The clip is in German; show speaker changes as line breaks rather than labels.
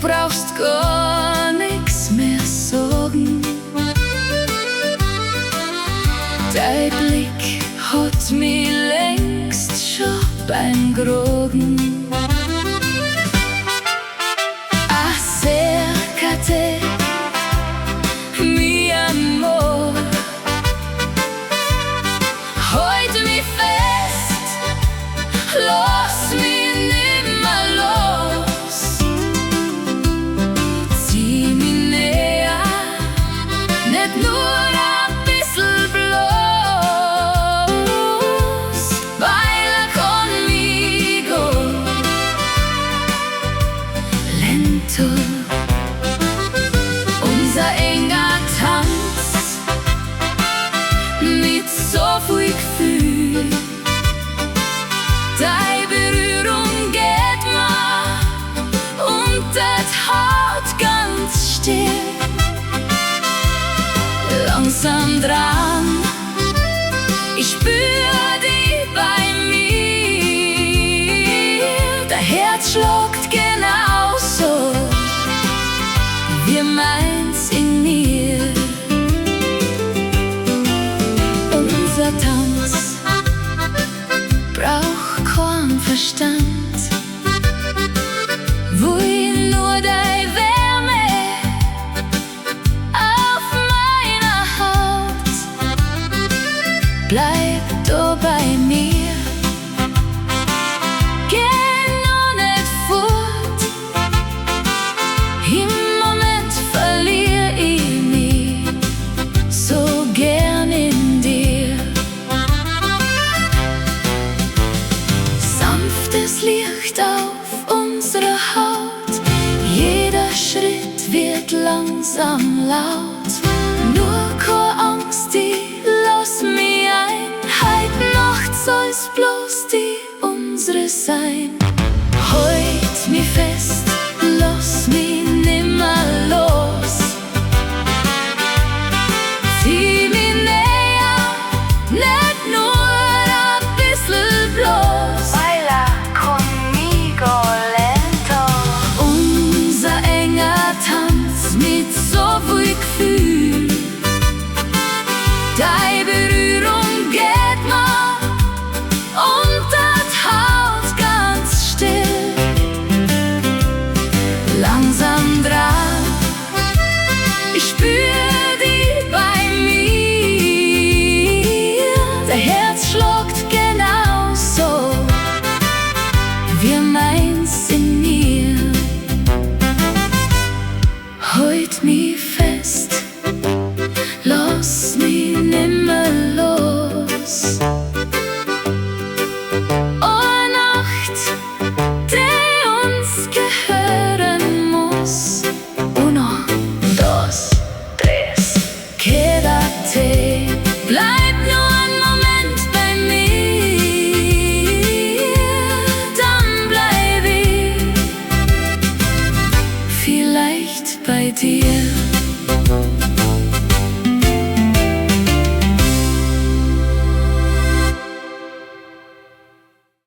brauchst gar nichts mehr sorgen. Dein Blick hat mich längst schon beim Grogen. Acércate, mi amor, halt mich fest, lass mich nimmer los. Zieh mich näher, nicht nur ein bisschen bloß. Baila conmigo, lento. Unser enger Tanz mit so viel Gefühl. Deine Berührung geht mir unter die Haut ganz still. Langsam dran, ich spür dich bei mir. Dein Herz schlägt genauso wie meins in mir. Unser Tanz braucht keinen Verstand, will nur deine Wärme auf meiner Haut. Bleib da bei mir, geh nur nicht fort. Im Moment verliere ich mich so gern in dir. Sanftes Licht auf unserer Haut, jeder Schritt wird langsam laut. Nur keine Angst, ich lass mich ein. Heut Nacht soll's bloß die unsere sein. Halt mich fest, lass mich nimmer los. Zieh mich näher, nicht nur ein bisschen bloß. Baila conmigo lento. Unser enger Tanz mit so viel Gefühl. Deine Berührung geht mir unter die Haut ganz still. Langsam dran, ich spür dich bei mir. Dein Herz schlägt genauso wie meins in mir. Halt mich fest, lass mich nimmer los. Oh Nacht, die uns gehören muss. Uno, dos, tres, quédate. Bleib nur einen Moment bei mir, dann bleib ich vielleicht bei dir.